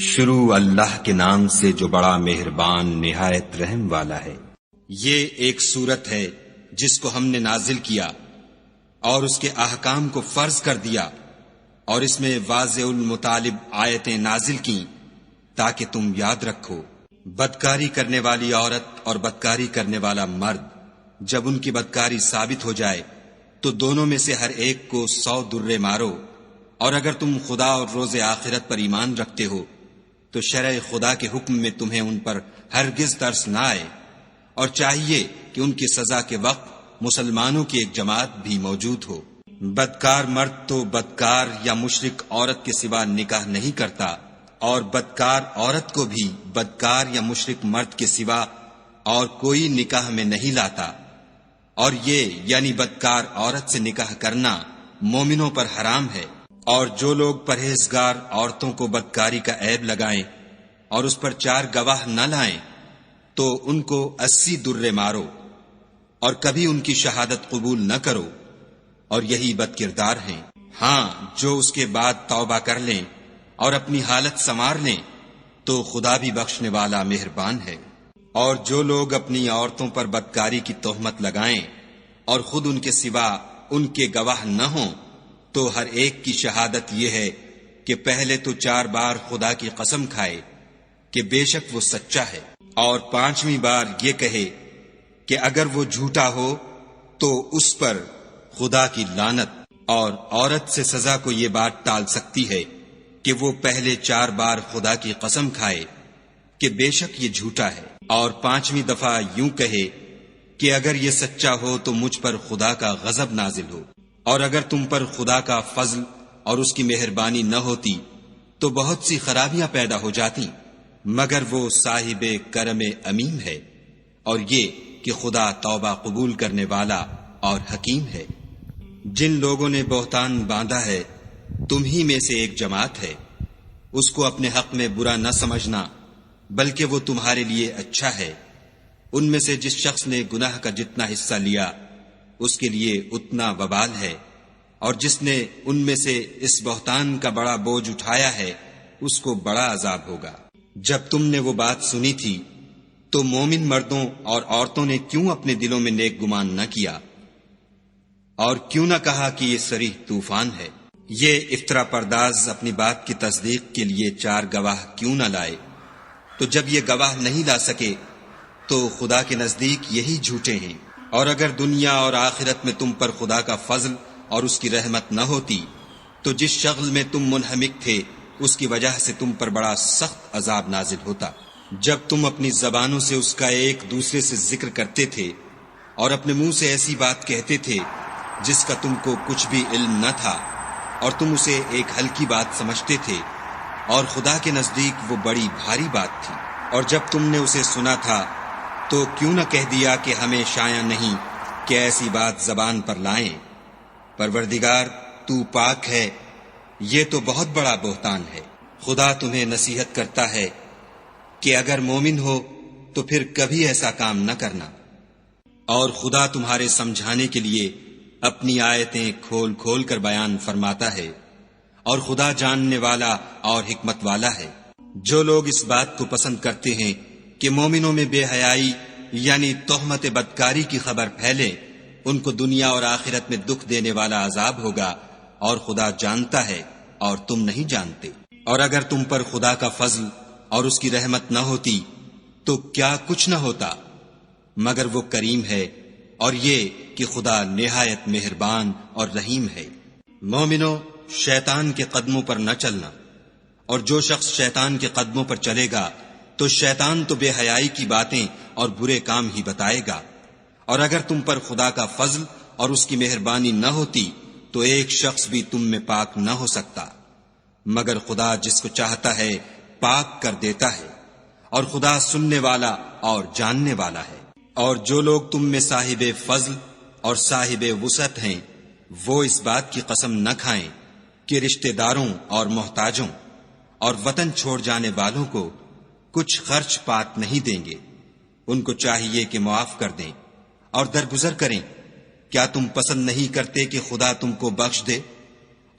شروع اللہ کے نام سے جو بڑا مہربان نہایت رحم والا ہے۔ یہ ایک سورت ہے جس کو ہم نے نازل کیا اور اس کے احکام کو فرض کر دیا، اور اس میں واضح المطالب آیتیں نازل کیں تاکہ تم یاد رکھو۔ بدکاری کرنے والی عورت اور بدکاری کرنے والا مرد جب ان کی بدکاری ثابت ہو جائے تو دونوں میں سے ہر ایک کو 100 درے مارو، اور اگر تم خدا اور روز آخرت پر ایمان رکھتے ہو تو شرع خدا کے حکم میں تمہیں ان پر ہرگز ترس نہ آئے، اور چاہیے کہ ان کی سزا کے وقت مسلمانوں کی ایک جماعت بھی موجود ہو۔ بدکار مرد تو بدکار یا مشرک عورت کے سوا نکاح نہیں کرتا، اور بدکار عورت کو بھی بدکار یا مشرک مرد کے سوا اور کوئی نکاح میں نہیں لاتا، اور یہ یعنی بدکار عورت سے نکاح کرنا مومنوں پر حرام ہے۔ اور جو لوگ پرہیزگار عورتوں کو بدکاری کا عیب لگائیں اور اس پر 4 گواہ نہ لائیں تو ان کو 80 درے مارو، اور کبھی ان کی شہادت قبول نہ کرو، اور یہی بد کردار ہیں۔ ہاں، جو اس کے بعد توبہ کر لیں اور اپنی حالت سنوار لیں تو خدا بھی بخشنے والا مہربان ہے۔ اور جو لوگ اپنی عورتوں پر بدکاری کی تہمت لگائیں اور خود ان کے سوا ان کے گواہ نہ ہوں تو ہر ایک کی شہادت یہ ہے کہ پہلے تو 4 بار خدا کی قسم کھائے کہ بے شک وہ سچا ہے، اور 5ویں بار یہ کہے کہ اگر وہ جھوٹا ہو تو اس پر خدا کی لعنت۔ اور عورت سے سزا کو یہ بات ٹال سکتی ہے کہ وہ پہلے 4 بار خدا کی قسم کھائے کہ بے شک یہ جھوٹا ہے، اور 5ویں دفعہ یوں کہے کہ اگر یہ سچا ہو تو مجھ پر خدا کا غضب نازل ہو۔ اور اگر تم پر خدا کا فضل اور اس کی مہربانی نہ ہوتی تو بہت سی خرابیاں پیدا ہو جاتی، مگر وہ صاحب کرم امیم ہے، اور یہ کہ خدا توبہ قبول کرنے والا اور حکیم ہے۔ جن لوگوں نے بہتان باندھا ہے تم ہی میں سے ایک جماعت ہے، اس کو اپنے حق میں برا نہ سمجھنا بلکہ وہ تمہارے لیے اچھا ہے۔ ان میں سے جس شخص نے گناہ کا جتنا حصہ لیا اس کے لیے اتنا وبال ہے، اور جس نے ان میں سے اس بہتان کا بڑا بوجھ اٹھایا ہے اس کو بڑا عذاب ہوگا۔ جب تم نے وہ بات سنی تھی تو مومن مردوں اور عورتوں نے کیوں اپنے دلوں میں نیک گمان نہ کیا، اور کیوں نہ کہا کہ یہ صریح طوفان ہے؟ یہ افطرا پرداز اپنی بات کی تصدیق کے لیے 4 گواہ کیوں نہ لائے؟ تو جب یہ گواہ نہیں لا سکے تو خدا کے نزدیک یہی جھوٹے ہیں۔ اور اگر دنیا اور آخرت میں تم پر خدا کا فضل اور اس کی رحمت نہ ہوتی تو جس شغل میں تم منہمک تھے اس کی وجہ سے تم پر بڑا سخت عذاب نازل ہوتا۔ جب تم اپنی زبانوں سے اس کا ایک دوسرے سے ذکر کرتے تھے اور اپنے منہ سے ایسی بات کہتے تھے جس کا تم کو کچھ بھی علم نہ تھا، اور تم اسے ایک ہلکی بات سمجھتے تھے، اور خدا کے نزدیک وہ بڑی بھاری بات تھی۔ اور جب تم نے اسے سنا تھا تو کیوں نہ کہہ دیا کہ ہمیں شایع نہیں کہ ایسی بات زبان پر لائیں؟ پروردگار تو پاک ہے، یہ تو بہت بڑا بہتان ہے۔ خدا تمہیں نصیحت کرتا ہے کہ اگر مومن ہو تو پھر کبھی ایسا کام نہ کرنا، اور خدا تمہارے سمجھانے کے لیے اپنی آیتیں کھول کھول کر بیان فرماتا ہے، اور خدا جاننے والا اور حکمت والا ہے۔ جو لوگ اس بات کو پسند کرتے ہیں کہ مومنوں میں بے حیائی یعنی تہمت بدکاری کی خبر پھیلے، ان کو دنیا اور آخرت میں دکھ دینے والا عذاب ہوگا، اور خدا جانتا ہے اور تم نہیں جانتے۔ اور اگر تم پر خدا کا فضل اور اس کی رحمت نہ ہوتی تو کیا کچھ نہ ہوتا، مگر وہ کریم ہے، اور یہ کہ خدا نہایت مہربان اور رحیم ہے۔ مومنو، شیطان کے قدموں پر نہ چلنا، اور جو شخص شیطان کے قدموں پر چلے گا تو شیطان تو بے حیائی کی باتیں اور برے کام ہی بتائے گا۔ اور اگر تم پر خدا کا فضل اور اس کی مہربانی نہ ہوتی تو ایک شخص بھی تم میں پاک نہ ہو سکتا، مگر خدا جس کو چاہتا ہے پاک کر دیتا ہے، اور خدا سننے والا اور جاننے والا ہے۔ اور جو لوگ تم میں صاحب فضل اور صاحب وسعت ہیں وہ اس بات کی قسم نہ کھائیں کہ رشتہ داروں اور محتاجوں اور وطن چھوڑ جانے والوں کو کچھ خرچ پات نہیں دیں گے۔ ان کو چاہیے کہ معاف کر دیں اور درگزر کریں۔ کیا تم پسند نہیں کرتے کہ خدا تم کو بخش دے؟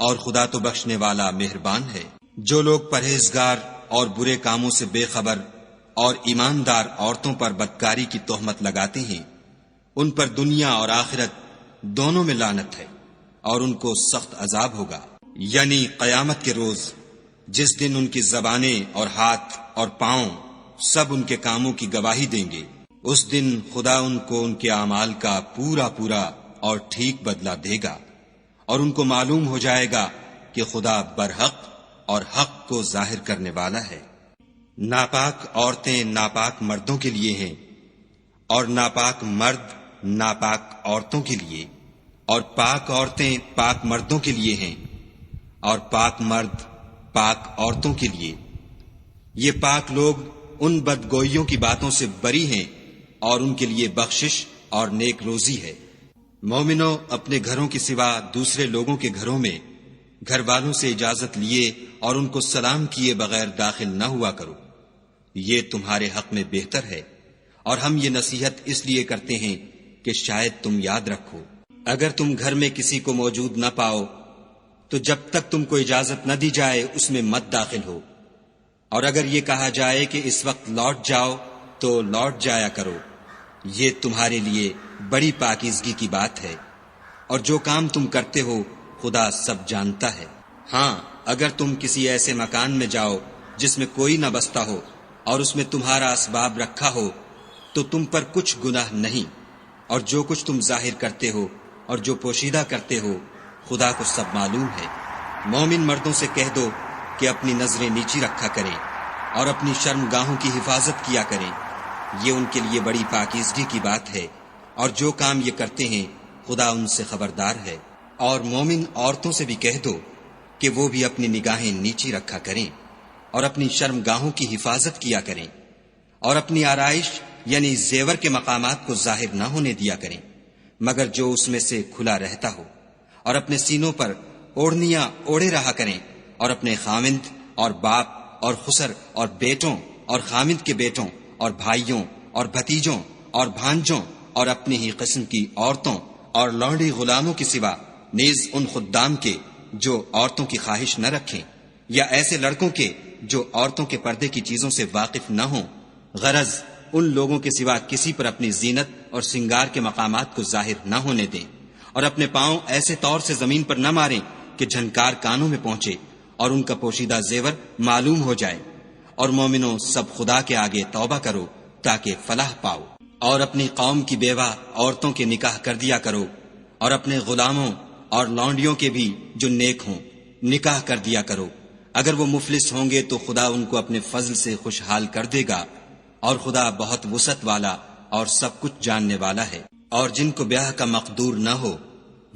اور خدا تو بخشنے والا مہربان ہے۔ جو لوگ پرہیزگار اور برے کاموں سے بے خبر اور ایماندار عورتوں پر بدکاری کی تہمت لگاتے ہیں، ان پر دنیا اور آخرت دونوں میں لعنت ہے اور ان کو سخت عذاب ہوگا، یعنی قیامت کے روز جس دن ان کی زبانیں اور ہاتھ اور پاؤں سب ان کے کاموں کی گواہی دیں گے۔ اس دن خدا ان کو ان کے اعمال کا پورا پورا اور ٹھیک بدلہ دے گا، اور ان کو معلوم ہو جائے گا کہ خدا برحق اور حق کو ظاہر کرنے والا ہے۔ ناپاک عورتیں ناپاک مردوں کے لیے ہیں، اور ناپاک مرد ناپاک عورتوں کے لیے، اور پاک عورتیں پاک مردوں کے لیے ہیں، اور پاک مرد پاک عورتوں کے لیے۔ یہ پاک لوگ ان بدگوئیوں کی باتوں سے بری ہیں، اور ان کے لیے بخشش اور نیک روزی ہے۔ مومنو، اپنے گھروں کے سوا دوسرے لوگوں کے گھروں میں گھر والوں سے اجازت لیے اور ان کو سلام کیے بغیر داخل نہ ہوا کرو، یہ تمہارے حق میں بہتر ہے، اور ہم یہ نصیحت اس لیے کرتے ہیں کہ شاید تم یاد رکھو۔ اگر تم گھر میں کسی کو موجود نہ پاؤ تو جب تک تم کو اجازت نہ دی جائے اس میں مت داخل ہو، اور اگر یہ کہا جائے کہ اس وقت لوٹ جاؤ تو لوٹ جایا کرو، یہ تمہارے لیے بڑی پاکیزگی کی بات ہے، اور جو کام تم کرتے ہو خدا سب جانتا ہے۔ ہاں، اگر تم کسی ایسے مکان میں جاؤ جس میں کوئی نہ بستا ہو اور اس میں تمہارا اسباب رکھا ہو تو تم پر کچھ گناہ نہیں، اور جو کچھ تم ظاہر کرتے ہو اور جو پوشیدہ کرتے ہو خدا کو سب معلوم ہے۔ مومن مردوں سے کہہ دو کہ اپنی نظریں نیچی رکھا کریں اور اپنی شرم گاہوں کی حفاظت کیا کریں، یہ ان کے لیے بڑی پاکیزگی کی بات ہے، اور جو کام یہ کرتے ہیں خدا ان سے خبردار ہے۔ اور مومن عورتوں سے بھی کہہ دو کہ وہ بھی اپنی نگاہیں نیچی رکھا کریں اور اپنی شرم گاہوں کی حفاظت کیا کریں، اور اپنی آرائش یعنی زیور کے مقامات کو ظاہر نہ ہونے دیا کریں مگر جو اس میں سے کھلا رہتا ہو، اور اپنے سینوں پر اوڑھنیاں اوڑھے رہا کریں، اور اپنے خامند اور باپ اور خسر اور بیٹوں اور خامند کے بیٹوں اور بھائیوں اور بھتیجوں اور بھانجوں اور اپنی ہی قسم کی عورتوں اور لونڈی غلاموں کے سوا نیز ان خدام کے جو عورتوں کی خواہش نہ رکھیں، یا ایسے لڑکوں کے جو عورتوں کے پردے کی چیزوں سے واقف نہ ہوں، غرض ان لوگوں کے سوا کسی پر اپنی زینت اور سنگار کے مقامات کو ظاہر نہ ہونے دیں، اور اپنے پاؤں ایسے طور سے زمین پر نہ ماریں کہ جھنکار کانوں میں پہنچے اور ان کا پوشیدہ زیور معلوم ہو جائے۔ اور مومنوں، سب خدا کے آگے توبہ کرو تاکہ فلاح پاؤ، اور اپنی قوم کی بیوہ عورتوں کے نکاح کر دیا کرو، اور اپنے غلاموں اور لونڈیوں کے بھی جو نیک ہوں نکاح کر دیا کرو۔ اگر وہ مفلس ہوں گے تو خدا ان کو اپنے فضل سے خوشحال کر دے گا، اور خدا بہت وسعت والا اور سب کچھ جاننے والا ہے۔ اور جن کو بیاہ کا مقدور نہ ہو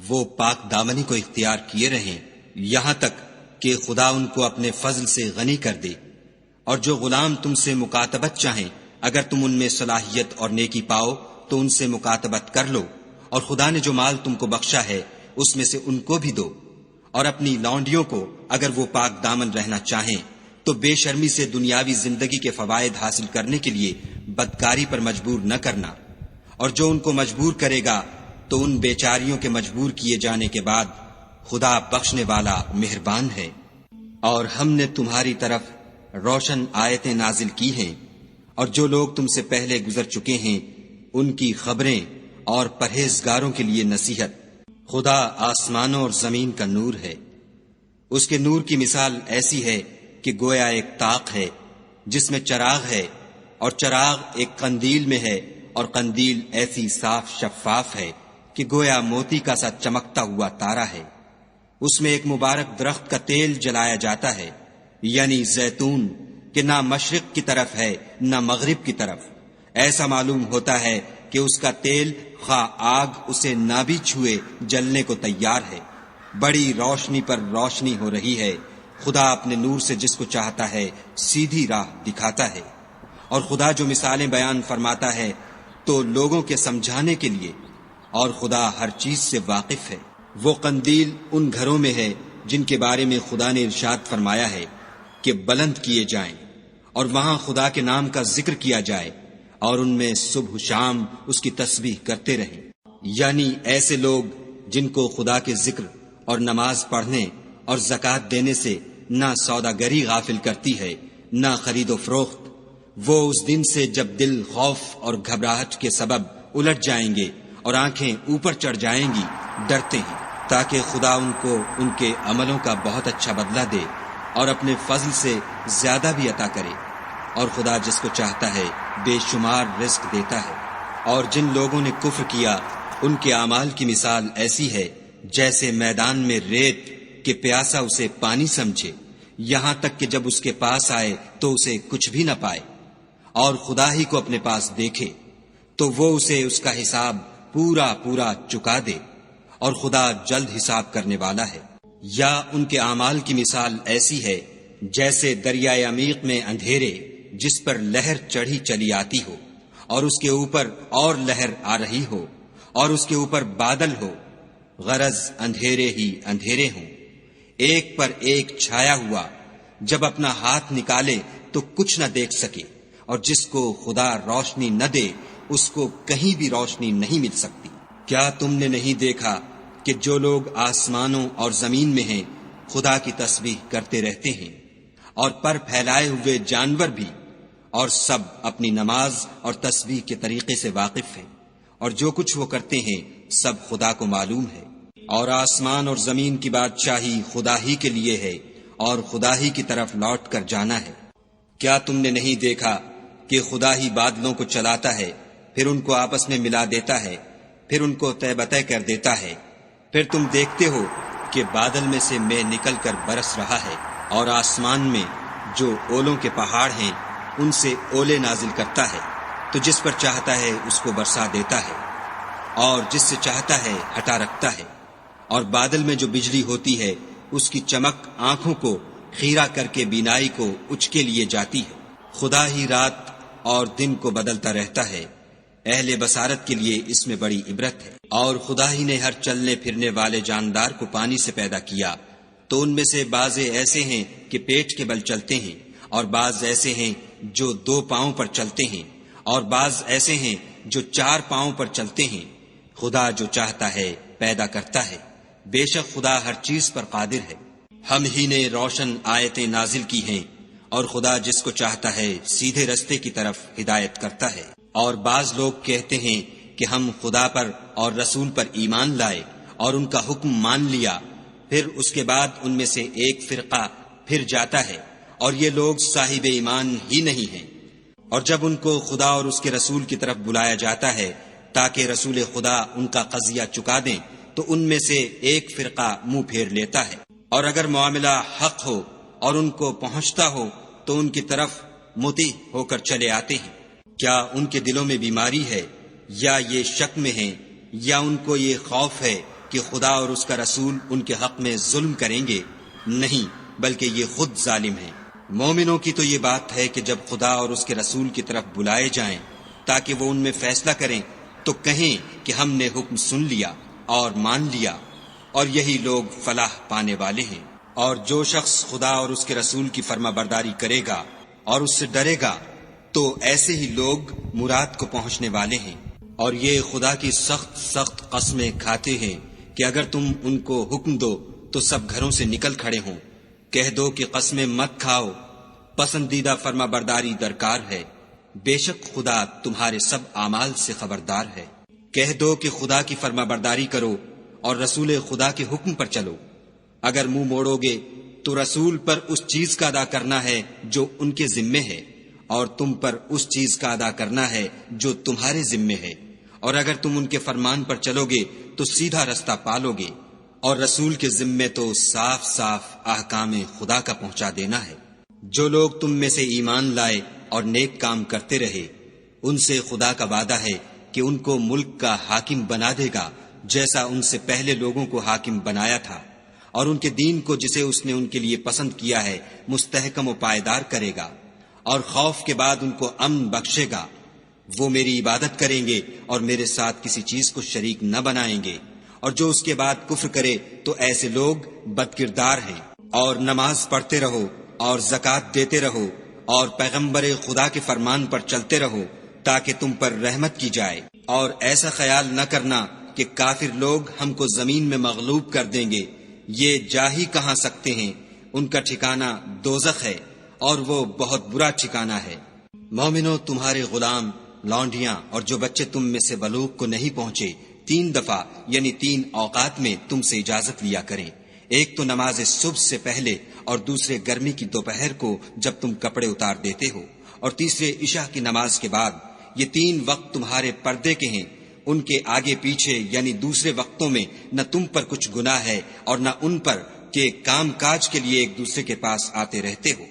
وہ پاک دامنی کو اختیار کیے رہیں یہاں تک کہ خدا ان کو اپنے فضل سے غنی کر دے۔ اور جو غلام تم سے مکاتبت چاہیں، اگر تم ان میں صلاحیت اور نیکی پاؤ تو ان سے مکاتبت کر لو، اور خدا نے جو مال تم کو بخشا ہے اس میں سے ان کو بھی دو۔ اور اپنی لونڈیوں کو اگر وہ پاک دامن رہنا چاہیں تو بے شرمی سے دنیاوی زندگی کے فوائد حاصل کرنے کے لیے بدکاری پر مجبور نہ کرنا، اور جو ان کو مجبور کرے گا تو ان بیچاریوں کے مجبور کیے جانے کے بعد خدا بخشنے والا مہربان ہے۔ اور ہم نے تمہاری طرف روشن آیتیں نازل کی ہیں، اور جو لوگ تم سے پہلے گزر چکے ہیں ان کی خبریں اور پرہیزگاروں کے لیے نصیحت۔ خدا آسمانوں اور زمین کا نور ہے، اس کے نور کی مثال ایسی ہے کہ گویا ایک طاق ہے جس میں چراغ ہے، اور چراغ ایک قندیل میں ہے، اور قندیل ایسی صاف شفاف ہے کہ گویا موتی کا سا چمکتا ہوا تارا ہے۔ اس میں ایک مبارک درخت کا تیل جلایا جاتا ہے، یعنی زیتون، کہ نہ مشرق کی طرف ہے نہ مغرب کی طرف۔ ایسا معلوم ہوتا ہے کہ اس کا تیل خواہ آگ اسے نہ بھی چھوئے جلنے کو تیار ہے۔ بڑی روشنی پر روشنی ہو رہی ہے، خدا اپنے نور سے جس کو چاہتا ہے سیدھی راہ دکھاتا ہے۔ اور خدا جو مثالیں بیان فرماتا ہے تو لوگوں کے سمجھانے کے لیے، اور خدا ہر چیز سے واقف ہے۔ وہ قندیل ان گھروں میں ہے جن کے بارے میں خدا نے ارشاد فرمایا ہے کہ بلند کیے جائیں، اور وہاں خدا کے نام کا ذکر کیا جائے، اور ان میں صبح و شام اس کی تسبیح کرتے رہیں۔ یعنی ایسے لوگ جن کو خدا کے ذکر اور نماز پڑھنے اور زکوٰۃ دینے سے نہ سوداگری غافل کرتی ہے نہ خرید و فروخت۔ وہ اس دن سے جب دل خوف اور گھبراہٹ کے سبب الٹ جائیں گے اور آنکھیں اوپر چڑھ جائیں گی ڈرتے ہیں، تاکہ خدا ان کو ان کے عملوں کا بہت اچھا بدلہ دے اور اپنے فضل سے زیادہ بھی عطا کرے۔ اور خدا جس کو چاہتا ہے بے شمار رزق دیتا ہے۔ اور جن لوگوں نے کفر کیا ان کے اعمال کی مثال ایسی ہے جیسے میدان میں ریت کہ پیاسا اسے پانی سمجھے، یہاں تک کہ جب اس کے پاس آئے تو اسے کچھ بھی نہ پائے، اور خدا ہی کو اپنے پاس دیکھے تو وہ اسے اس کا حساب پورا پورا چکا دے، اور خدا جلد حساب کرنے والا ہے۔ یا ان کے اعمال کی مثال ایسی ہے جیسے دریائے عمیق میں اندھیرے جس پر لہر چڑھی چلی آتی ہو، اور اس کے اوپر اور لہر آ رہی ہو، اور اس کے اوپر بادل ہو، غرض اندھیرے ہی اندھیرے ہوں، ایک پر ایک چھایا ہوا، جب اپنا ہاتھ نکالے تو کچھ نہ دیکھ سکے، اور جس کو خدا روشنی نہ دے اس کو کہیں بھی روشنی نہیں مل سکتی۔ کیا تم نے نہیں دیکھا کہ جو لوگ آسمانوں اور زمین میں ہیں خدا کی تسبیح کرتے رہتے ہیں، اور پر پھیلائے ہوئے جانور بھی، اور سب اپنی نماز اور تسبیح کے طریقے سے واقف ہیں، اور جو کچھ وہ کرتے ہیں سب خدا کو معلوم ہے۔ اور آسمان اور زمین کی بادشاہی خدا ہی کے لیے ہے، اور خدا ہی کی طرف لوٹ کر جانا ہے۔ کیا تم نے نہیں دیکھا کہ خدا ہی بادلوں کو چلاتا ہے، پھر ان کو آپس میں ملا دیتا ہے، پھر ان کو طے بطے کر دیتا ہے، پھر تم دیکھتے ہو کہ بادل میں سے مے نکل کر برس رہا ہے، اور آسمان میں جو اولوں کے پہاڑ ہیں ان سے اولے نازل کرتا ہے، تو جس پر چاہتا ہے اس کو برسا دیتا ہے، اور جس سے چاہتا ہے ہٹا رکھتا ہے۔ اور بادل میں جو بجلی ہوتی ہے اس کی چمک آنکھوں کو خیرہ کر کے بینائی کو اچکے لیے جاتی ہے۔ خدا ہی رات اور دن کو بدلتا رہتا ہے، اہل بصارت کے لیے اس میں بڑی عبرت ہے۔ اور خدا ہی نے ہر چلنے پھرنے والے جاندار کو پانی سے پیدا کیا، تو ان میں سے بعض ایسے ہیں کہ پیٹ کے بل چلتے ہیں، اور بعض ایسے ہیں جو 2 پاؤں پر چلتے ہیں، اور بعض ایسے ہیں جو 4 پاؤں پر چلتے ہیں۔ خدا جو چاہتا ہے پیدا کرتا ہے، بے شک خدا ہر چیز پر قادر ہے۔ ہم ہی نے روشن آیتیں نازل کی ہیں، اور خدا جس کو چاہتا ہے سیدھے رستے کی طرف ہدایت کرتا ہے۔ اور بعض لوگ کہتے ہیں کہ ہم خدا پر اور رسول پر ایمان لائے اور ان کا حکم مان لیا، پھر اس کے بعد ان میں سے ایک فرقہ پھر جاتا ہے، اور یہ لوگ صاحب ایمان ہی نہیں ہیں۔ اور جب ان کو خدا اور اس کے رسول کی طرف بلایا جاتا ہے تاکہ رسول خدا ان کا قضیہ چکا دیں، تو ان میں سے ایک فرقہ منہ پھیر لیتا ہے، اور اگر معاملہ حق ہو اور ان کو پہنچتا ہو تو ان کی طرف مطیع ہو کر چلے آتے ہیں۔ کیا ان کے دلوں میں بیماری ہے، یا یہ شک میں ہیں، یا ان کو یہ خوف ہے کہ خدا اور اس کا رسول ان کے حق میں ظلم کریں گے؟ نہیں، بلکہ یہ خود ظالم ہیں۔ مومنوں کی تو یہ بات ہے کہ جب خدا اور اس کے رسول کی طرف بلائے جائیں تاکہ وہ ان میں فیصلہ کریں تو کہیں کہ ہم نے حکم سن لیا اور مان لیا، اور یہی لوگ فلاح پانے والے ہیں۔ اور جو شخص خدا اور اس کے رسول کی فرما برداری کرے گا اور اس سے ڈرے گا تو ایسے ہی لوگ مراد کو پہنچنے والے ہیں۔ اور یہ خدا کی سخت سخت قسمیں کھاتے ہیں کہ اگر تم ان کو حکم دو تو سب گھروں سے نکل کھڑے ہوں۔ کہہ دو کہ قسمیں مت کھاؤ، پسندیدہ فرما برداری درکار ہے، بے شک خدا تمہارے سب اعمال سے خبردار ہے۔ کہہ دو کہ خدا کی فرما برداری کرو اور رسول خدا کے حکم پر چلو۔ اگر منہ موڑو گے تو رسول پر اس چیز کا ادا کرنا ہے جو ان کے ذمے ہے، اور تم پر اس چیز کا ادا کرنا ہے جو تمہارے ذمے ہے، اور اگر تم ان کے فرمان پر چلو گے تو سیدھا رستہ پالو گے۔ اور رسول کے ذمے تو صاف صاف احکام خدا کا پہنچا دینا ہے۔ جو لوگ تم میں سے ایمان لائے اور نیک کام کرتے رہے، ان سے خدا کا وعدہ ہے کہ ان کو ملک کا حاکم بنا دے گا جیسا ان سے پہلے لوگوں کو حاکم بنایا تھا، اور ان کے دین کو جسے اس نے ان کے لیے پسند کیا ہے مستحکم و پائیدار کرے گا، اور خوف کے بعد ان کو امن بخشے گا۔ وہ میری عبادت کریں گے اور میرے ساتھ کسی چیز کو شریک نہ بنائیں گے، اور جو اس کے بعد کفر کرے تو ایسے لوگ بد کردار ہیں۔ اور نماز پڑھتے رہو اور زکوٰۃ دیتے رہو اور پیغمبر خدا کے فرمان پر چلتے رہو تاکہ تم پر رحمت کی جائے۔ اور ایسا خیال نہ کرنا کہ کافر لوگ ہم کو زمین میں مغلوب کر دیں گے، یہ جا ہی کہاں سکتے ہیں، ان کا ٹھکانہ دوزخ ہے، اور وہ بہت برا ٹھکانہ ہے۔ مومنو، تمہارے غلام، لونڈیاں اور جو بچے تم میں سے بلوغ کو نہیں پہنچے 3 دفعہ یعنی 3 اوقات میں تم سے اجازت لیا کریں، ایک تو نماز صبح سے پہلے، اور دوسرے گرمی کی دوپہر کو جب تم کپڑے اتار دیتے ہو، اور تیسرے عشاء کی نماز کے بعد۔ یہ 3 وقت تمہارے پردے کے ہیں، ان کے آگے پیچھے یعنی دوسرے وقتوں میں نہ تم پر کچھ گناہ ہے اور نہ ان پر کہ کام کاج کے لیے ایک دوسرے کے پاس آتے رہتے ہو۔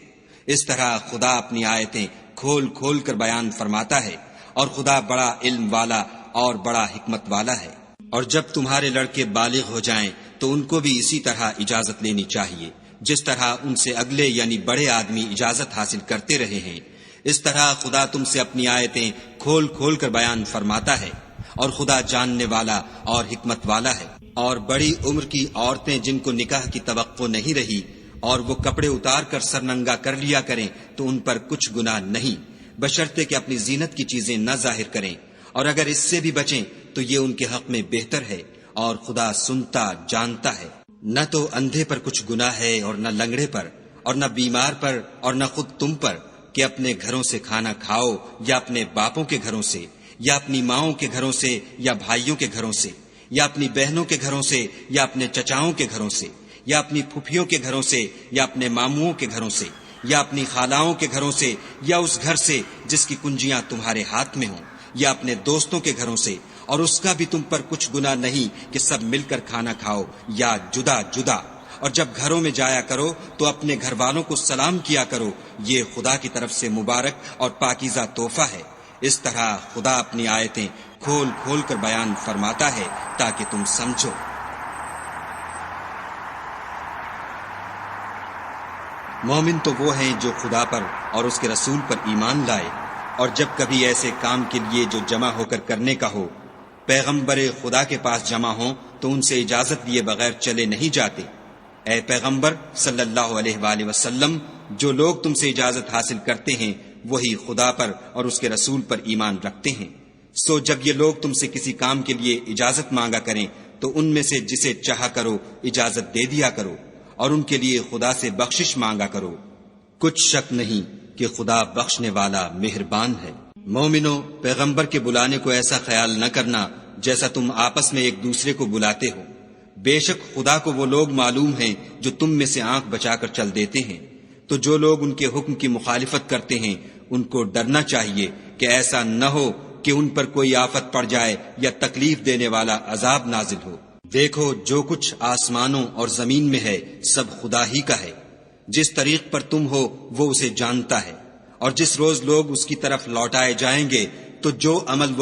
اس طرح خدا اپنی آیتیں کھول کھول کر بیان فرماتا ہے، اور خدا بڑا علم والا اور بڑا حکمت والا ہے۔ اور جب تمہارے لڑکے بالغ ہو جائیں تو ان کو بھی اسی طرح اجازت لینی چاہیے، جس طرح ان سے اگلے یعنی بڑے آدمی اجازت حاصل کرتے رہے ہیں۔ اس طرح خدا تم سے اپنی آیتیں کھول کھول کر بیان فرماتا ہے، اور خدا جاننے والا اور حکمت والا ہے۔ اور بڑی عمر کی عورتیں جن کو نکاح کی توقع نہیں رہی اور وہ کپڑے اتار کر سرننگا کر لیا کریں تو ان پر کچھ گناہ نہیں، بشرطے کہ اپنی زینت کی چیزیں نہ ظاہر کریں، اور اگر اس سے بھی بچیں تو یہ ان کے حق میں بہتر ہے، اور خدا سنتا جانتا ہے۔ نہ تو اندھے پر کچھ گناہ ہے اور نہ لنگڑے پر اور نہ بیمار پر اور نہ خود تم پر کہ اپنے گھروں سے کھانا کھاؤ یا اپنے باپوں کے گھروں سے یا اپنی ماؤں کے گھروں سے یا بھائیوں کے گھروں سے یا اپنی بہنوں کے گھروں سے یا اپنے چچاؤں کے گھروں سے یا اپنی پھپھیوں کے گھروں سے یا اپنے ماموؤں کے گھروں سے یا اپنی خالاؤں کے گھروں سے یا اس گھر سے جس کی کنجیاں تمہارے ہاتھ میں ہوں یا اپنے دوستوں کے گھروں سے، اور اس کا بھی تم پر کچھ گناہ نہیں کہ سب مل کر کھانا کھاؤ یا جدا جدا۔ اور جب گھروں میں جایا کرو تو اپنے گھر والوں کو سلام کیا کرو، یہ خدا کی طرف سے مبارک اور پاکیزہ تحفہ ہے۔ اس طرح خدا اپنی آیتیں کھول کھول کر بیان فرماتا ہے تاکہ تم سمجھو۔ مومن تو وہ ہیں جو خدا پر اور اس کے رسول پر ایمان لائے، اور جب کبھی ایسے کام کے لیے جو جمع ہو کر کرنے کا ہو پیغمبر خدا کے پاس جمع ہوں تو ان سے اجازت لیے بغیر چلے نہیں جاتے۔ اے پیغمبر صلی اللہ علیہ وآلہ وسلم، جو لوگ تم سے اجازت حاصل کرتے ہیں وہی خدا پر اور اس کے رسول پر ایمان رکھتے ہیں۔ سو جب یہ لوگ تم سے کسی کام کے لیے اجازت مانگا کریں تو ان میں سے جسے چاہا کرو اجازت دے دیا کرو، اور ان کے لیے خدا سے بخشش مانگا کرو، کچھ شک نہیں کہ خدا بخشنے والا مہربان ہے۔ مومنو، پیغمبر کے بلانے کو ایسا خیال نہ کرنا جیسا تم آپس میں ایک دوسرے کو بلاتے ہو، بے شک خدا کو وہ لوگ معلوم ہیں جو تم میں سے آنکھ بچا کر چل دیتے ہیں۔ تو جو لوگ ان کے حکم کی مخالفت کرتے ہیں ان کو ڈرنا چاہیے کہ ایسا نہ ہو کہ ان پر کوئی آفت پڑ جائے یا تکلیف دینے والا عذاب نازل ہو۔ دیکھو، جو کچھ آسمانوں اور زمین میں ہے سب خدا ہی کا ہے، جس طریق پر تم ہو وہ اسے جانتا ہے، اور جس روز لوگ اس کی طرف لوٹائے جائیں گے تو جو عمل وہ